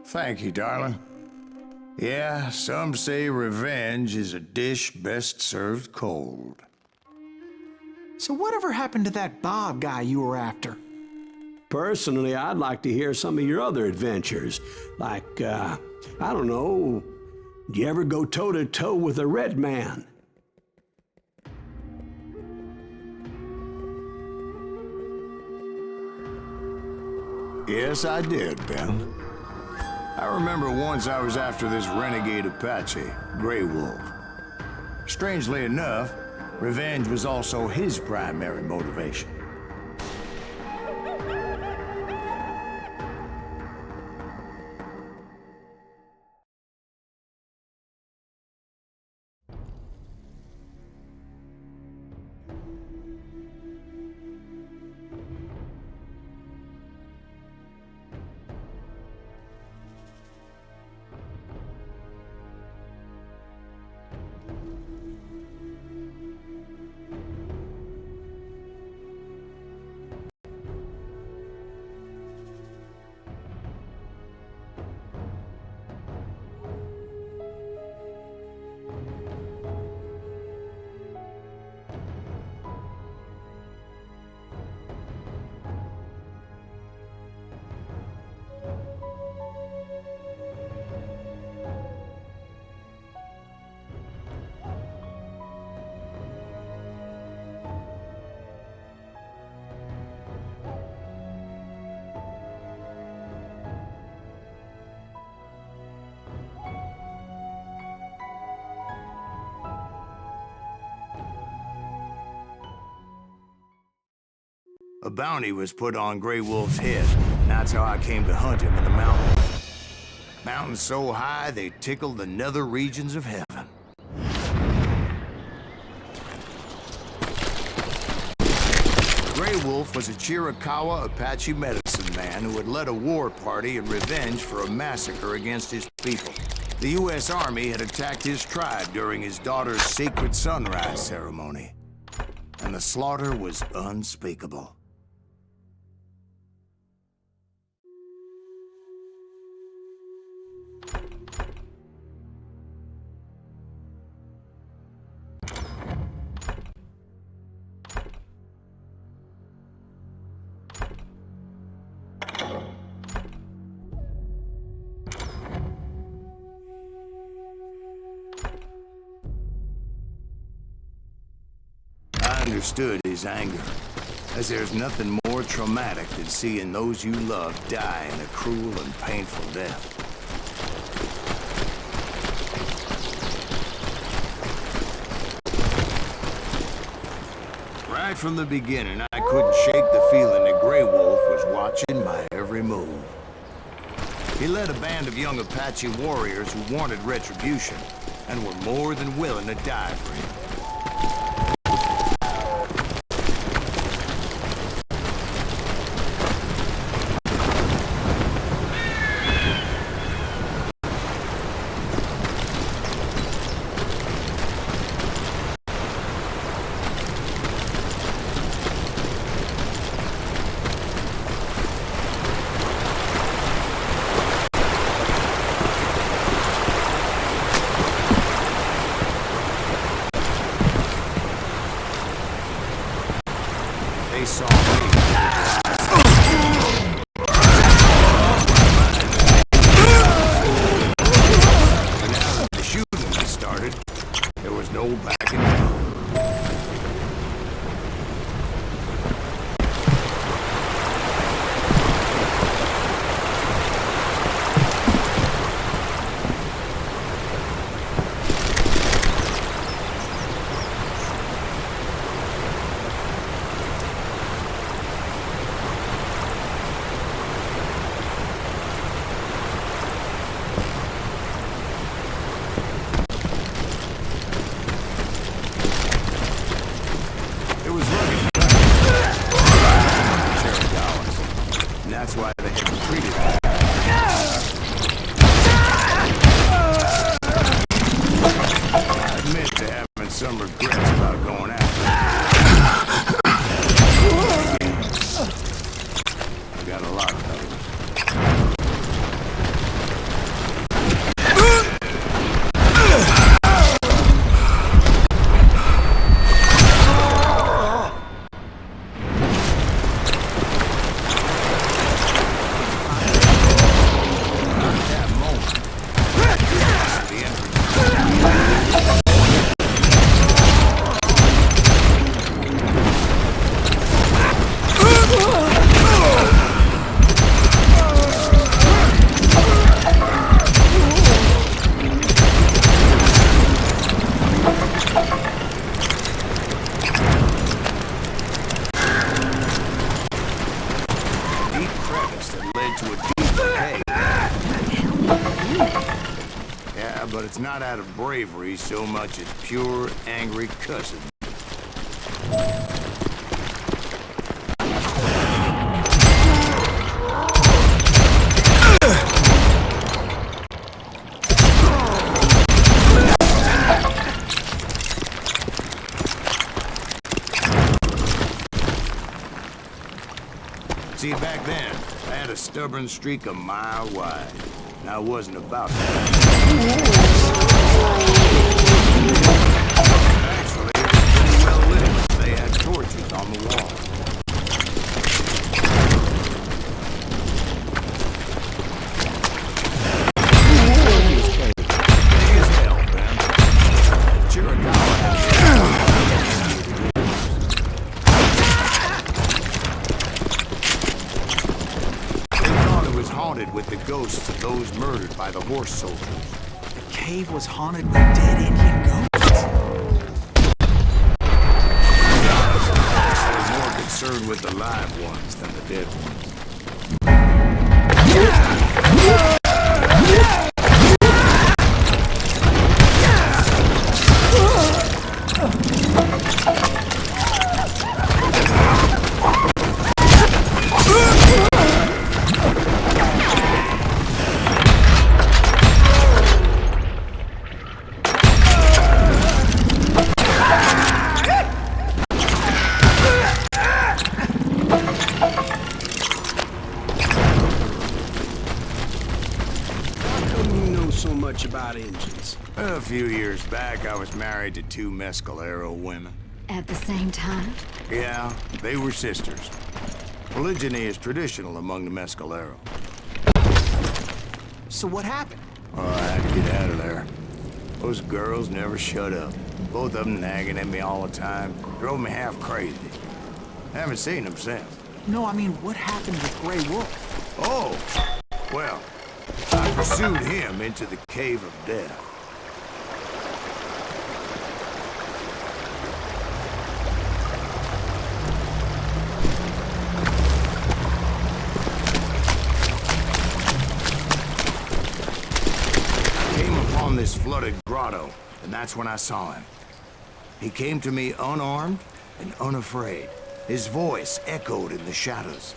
Thank you, darling. Yeah, some say revenge is a dish best served cold. So whatever happened to that Bob guy you were after? Personally, I'd like to hear some of your other adventures. Like, I don't know, do you ever go toe-to-toe with a red man? Yes, I did, Ben. I remember once I was after this renegade Apache, Grey Wolf. Strangely enough, revenge was also his primary motivation. A bounty was put on Grey Wolf's head, and that's how I came to hunt him in the mountains. Mountains so high they tickle the nether regions of heaven. Grey Wolf was a Chiricahua Apache medicine man who had led a war party in revenge for a massacre against his people. The U.S. Army had attacked his tribe during his daughter's sacred sunrise ceremony, and the slaughter was unspeakable. I understood his anger, as there's nothing more traumatic than seeing those you love die in a cruel and painful death. Right from the beginning, I couldn't shake the feeling that Grey Wolf was watching my every move. He led a band of young Apache warriors who wanted retribution, and were more than willing to die for him. They saw me. And now that the shooting had started, there was no backing down. to a deeper cave. Yeah, but it's not out of bravery so much as pure, angry cussing. See, back then, I had a stubborn streak a mile wide, and I wasn't about that. Actually, it was pretty well lit. They had torches on the wall. Big as hell, man. Chiricahua had haunted with the ghosts of those murdered by the horse soldiers. The cave was haunted with dead Indian ghosts? I was more concerned with the live ones than the dead ones. So much about engines. A few years back, I was married to two Mescalero women. At the same time? Yeah, they were sisters. Polygyny is traditional among the Mescalero. So what happened? Oh, I had to get out of there. Those girls never shut up. Both of them nagging at me all the time. Drove me half crazy. Haven't seen them since. No, I mean, what happened with Grey Wolf? Oh, well, I pursued him into the Cave of Death. I came upon this flooded grotto, and that's when I saw him. He came to me unarmed and unafraid. His voice echoed in the shadows,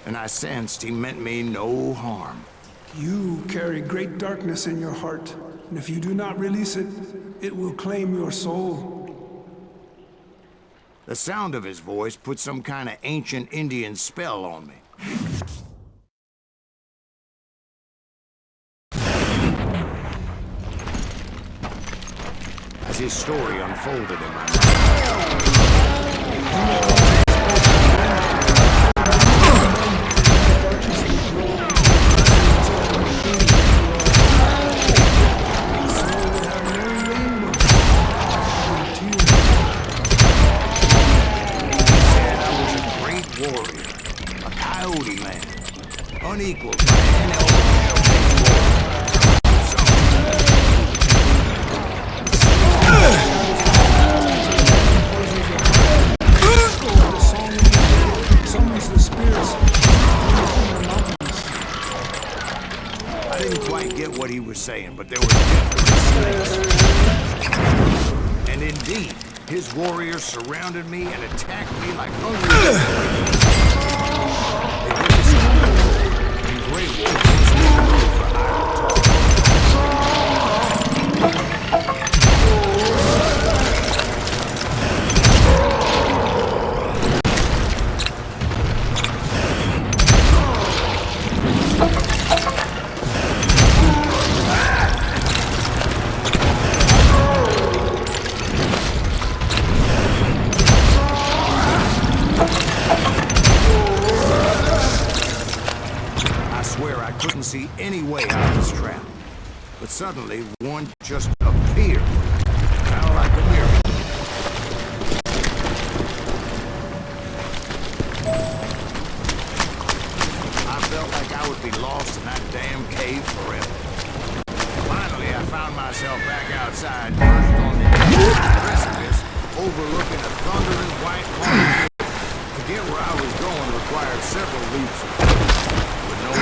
and I sensed he meant me no harm. You carry great darkness in your heart, and if you do not release it, it will claim your soul. The sound of his voice put some kind of ancient Indian spell on me. As his story unfolded in my mind, unequaled by any Summons the spirits from the mountains. I didn't quite get what he was saying, but there were definitely snakes. And indeed, his warriors surrounded me and attacked me like hungry. Grey Wolf was known for idle talk. I couldn't see any way out of this trap. But suddenly, one just appeared. Kind of like a miracle. I felt like I would be lost in that damn cave forever. Finally, I found myself back outside, perched on the precipice, overlooking a thundering white mountain. To get where I was going required several leaps of faith, with no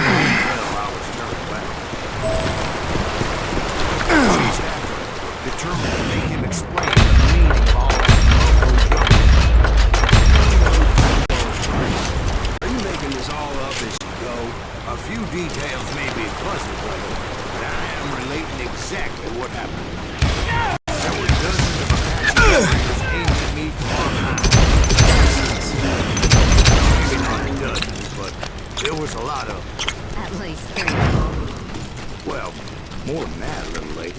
was a lot of them. At least 3. Well, more than that, little lady.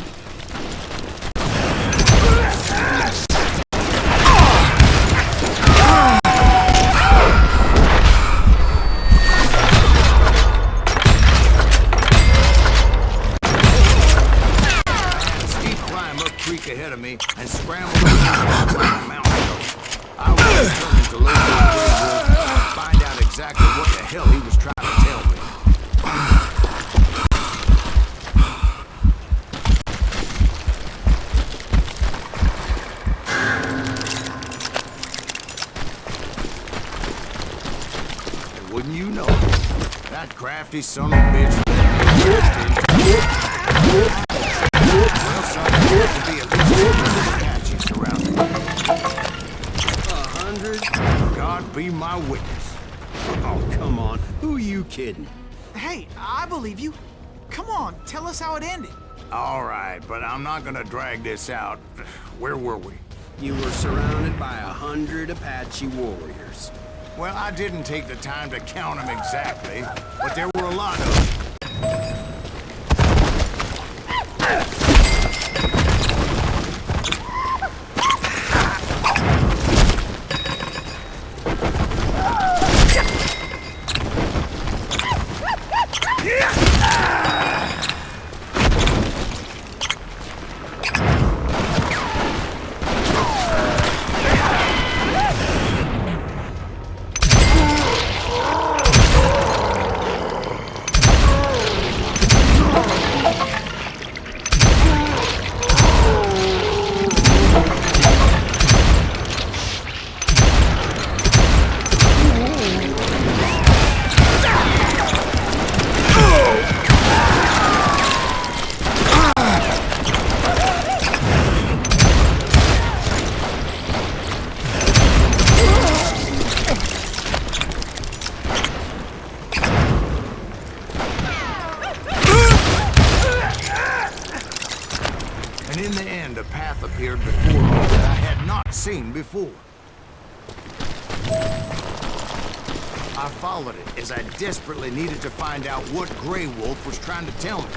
Steep climb up creek ahead of me and scrambled up like a mountain goat. I was determined to locate Grey Wolf and find out exactly what the hell he was trying to tell me. And wouldn't you know it, that crafty son of a bitch well, son, there to be at least 100 Apaches around me. 100? God be my witness. Oh, come on. Who are you kidding? Hey, I believe you. Come on, tell us how it ended. All right, but I'm not gonna drag this out. Where were we? You were surrounded by 100 Apache warriors. Well, I didn't take the time to count them exactly, but there were a lot of them. And in the end, a path appeared before me that I had not seen before. I followed it as I desperately needed to find out what Grey Wolf was trying to tell me.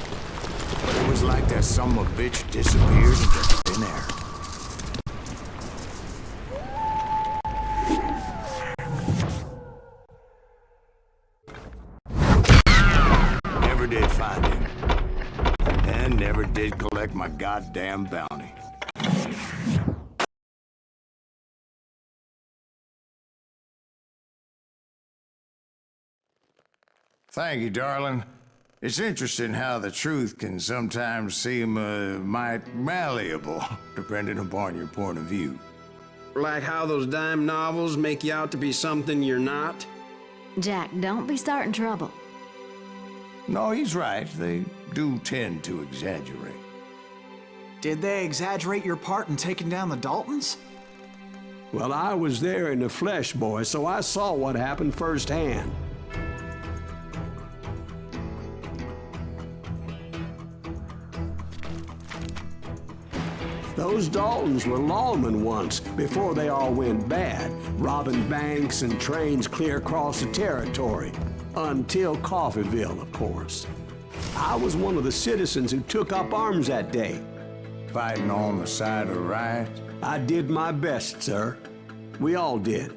But it was like that son of a bitch disappeared into thin air. Never did find him. And never did collect my goddamn bounty. Thank you, darling. It's interesting how the truth can sometimes seem, might malleable, depending upon your point of view. Like how those dime novels make you out to be something you're not? Jack, don't be starting trouble. No, he's right. They do tend to exaggerate. Did they exaggerate your part in taking down the Daltons? Well, I was there in the flesh, boy, so I saw what happened firsthand. Those Daltons were lawmen once, before they all went bad, robbing banks and trains clear across the territory. Until Coffeeville, of course. I was one of the citizens who took up arms that day. Fighting on the side of the right? I did my best, sir. We all did.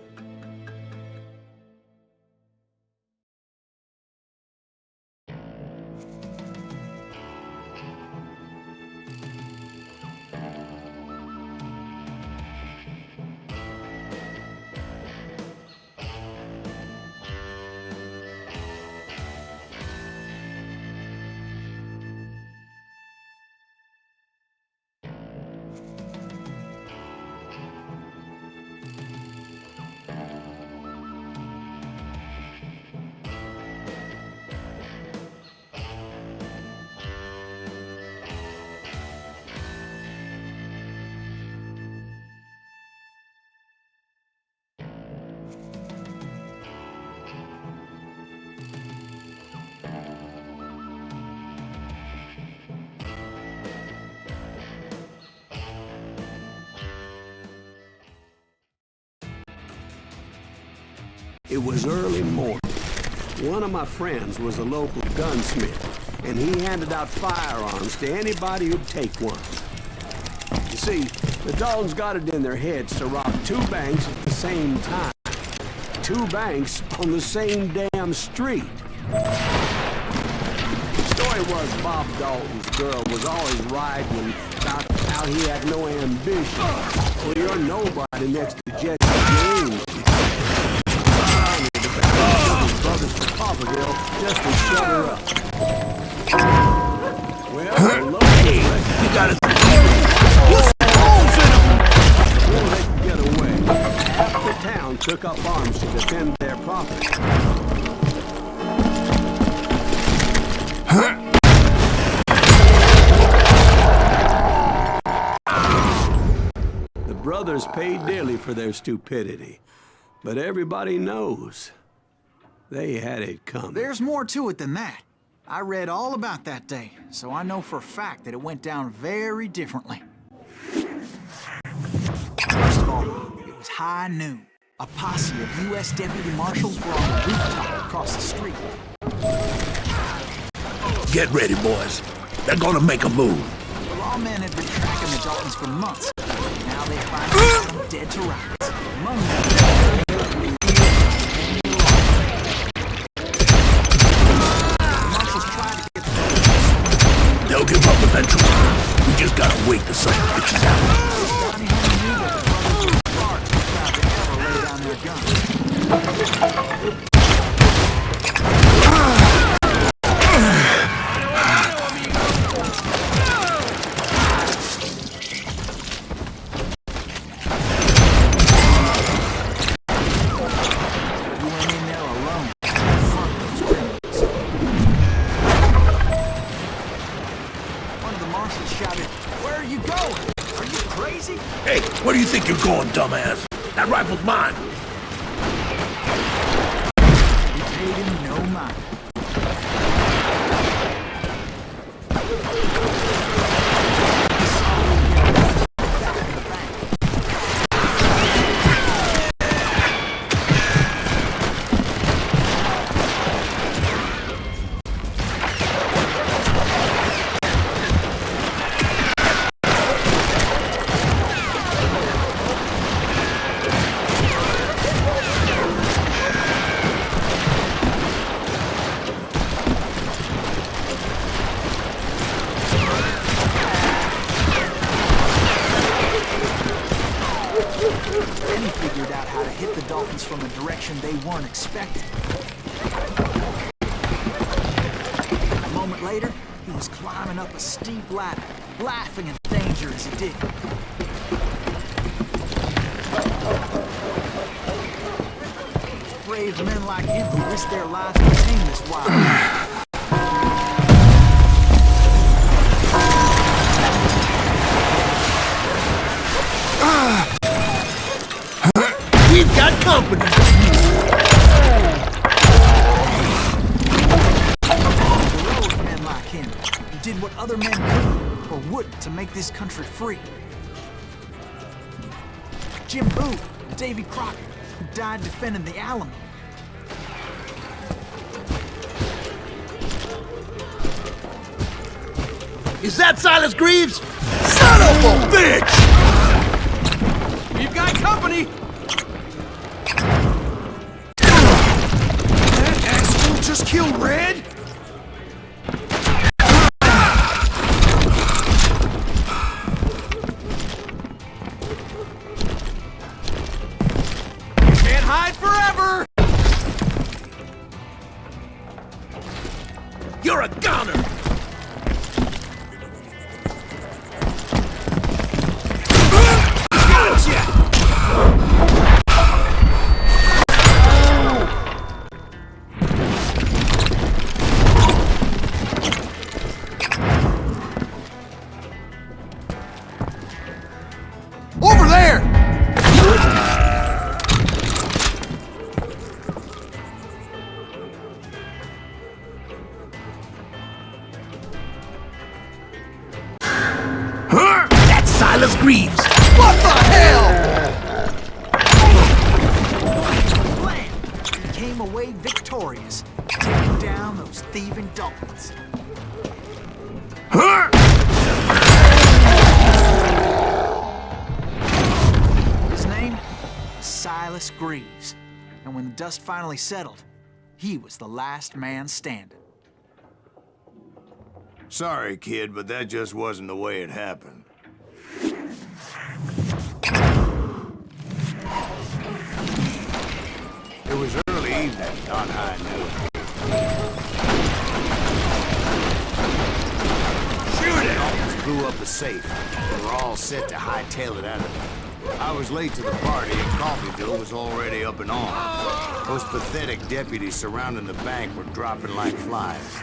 It was early morning. One of my friends was a local gunsmith, and he handed out firearms to anybody who'd take one. You see, the Daltons got it in their heads to rob two banks at the same time. Two banks on the same damn street. The story was Bob Dalton's girl was always riding about how he had no ambition. Well, you're nobody next to Jesse James. Brothers from Popperville just to shut her up. Well, hey, you gotta put some holes in them! Before they could get away, half the town took up arms to defend their property. The brothers paid dearly for their stupidity, but everybody knows they had it coming. There's more to it than that. I read all about that day, so I know for a fact that it went down very differently. First of all, it was high noon. A posse of U.S. deputy marshals were on the rooftop across the street. Get ready, boys. They're gonna make a move. The lawmen had been tracking the Daltons for months. Now they finally got them dead to rights. Among them, they'll give up eventually. We just gotta wait till something bitches out. Johnny Henry knew that the brothers were far too proud to ever lay down their guns. You went in there alone to confront those criminals. One of the marshals shouted, "Where are you going? Are you crazy?" Hey, where do you think you're going, dumbass? That rifle's mine. He paid him no mind. He saw him get back in the bank. Then he figured out how to hit the Daltons from a direction they weren't expecting. A moment later, he was climbing up a steep ladder, laughing at danger as he did. It's brave men like him who risk their lives to tame this wild animal. We've got company. Heroic men like him, who did what other men couldn't or wouldn't to make this country free. Jim Booth and Davy Crockett, who died defending the Alamo. Is that Silas Greaves? Son of a bitch! We've got company! That asshole just killed Red? Can't hide forever! You're a goner! Over there! Huh? That's Silas Greaves! What the hell? Blam! He came came away victorious, taking down those thieving Daltons. His name was Silas Greaves, and when the dust finally settled, he was the last man standing. Sorry, kid, but that just wasn't the way it happened. It was early evening, not high noon. Shoot it! Daltons blew up the safe. We were all set to hightail it out of there. I was late to the party, and Coffeyville was already up and on. Those pathetic deputies surrounding the bank were dropping like flies.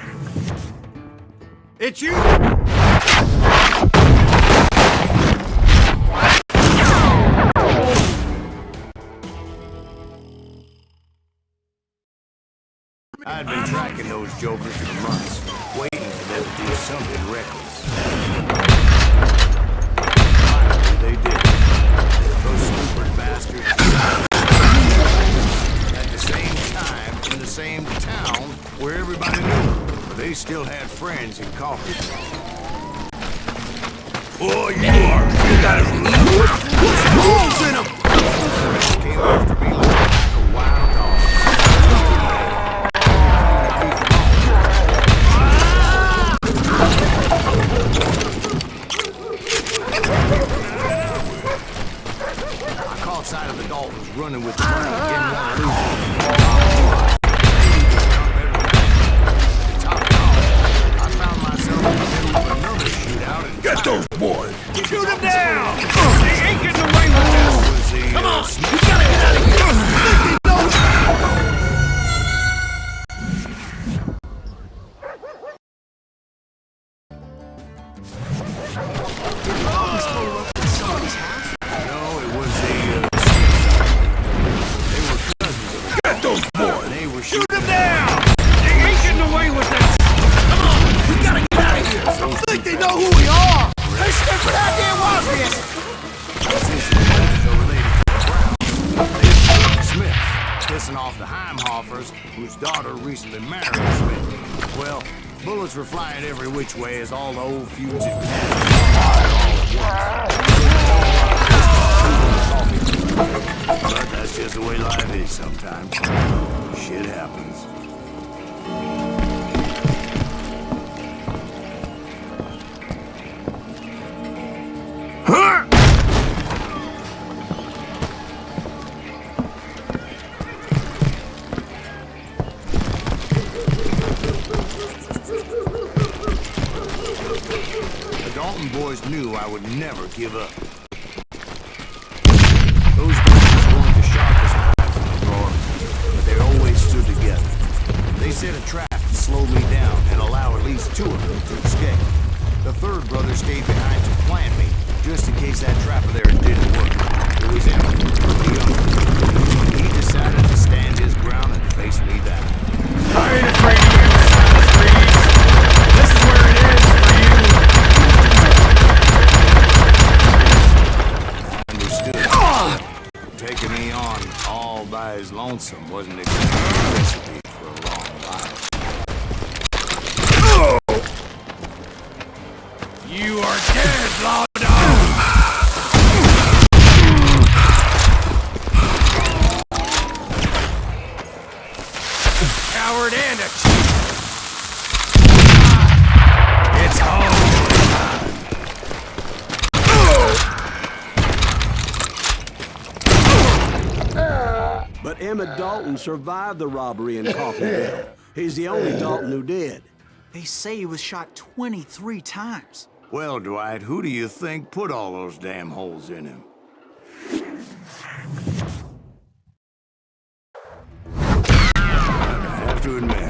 It's you! I'd been tracking those jokers for months, waiting for them to do something reckless. Finally, they did. Those stupid bastards. At the same time, in the same town where everybody knew them. They still had friends in coffee. Oh, you are! You got holes in them! Came after me like a wild dog. I caught sight of the Daltons running with the money, didn't want to lose them. Get those boys! Shoot them down! They ain't getting away with this! Come on! You gotta get out of here! No, it was the, they were cousins of the Get those boys! They were Shoot them down! They ain't getting away with this! Come on! You gotta get out of here! I think they know who we are! They stood for that damn obvious! Since the Daltons are related to the Browns, they were the Smiths, pissing off the Heimhoffers, whose daughter recently married a Smith. Well, bullets were flying every which way as all the old feuds had passed all at once. But that's just the way life is sometimes. Shit happens. The Dalton boys knew I would never give up. Those guys weren't the sharpest knives in the drawer, but they always stood together. They set a trap to slow me down and allow at least two of them to escape. The third brother stayed behind to plant me, just in case that trap of theirs didn't work. It was him, the younger. He decided to stand his ground and face me down. I ain't afraid of you, Silas Greaves. This is where it is for you. Understood. Taking me on all by his lonesome wasn't exactly a recipe for a long life. You are dead, law dog. Coward and a cheat. It's home. But Emmett Dalton survived the robbery in Coffeyville. He's the only Dalton who did. They say he was shot 23 times. Well, Dwight, who do you think put all those damn holes in him? I have to admit,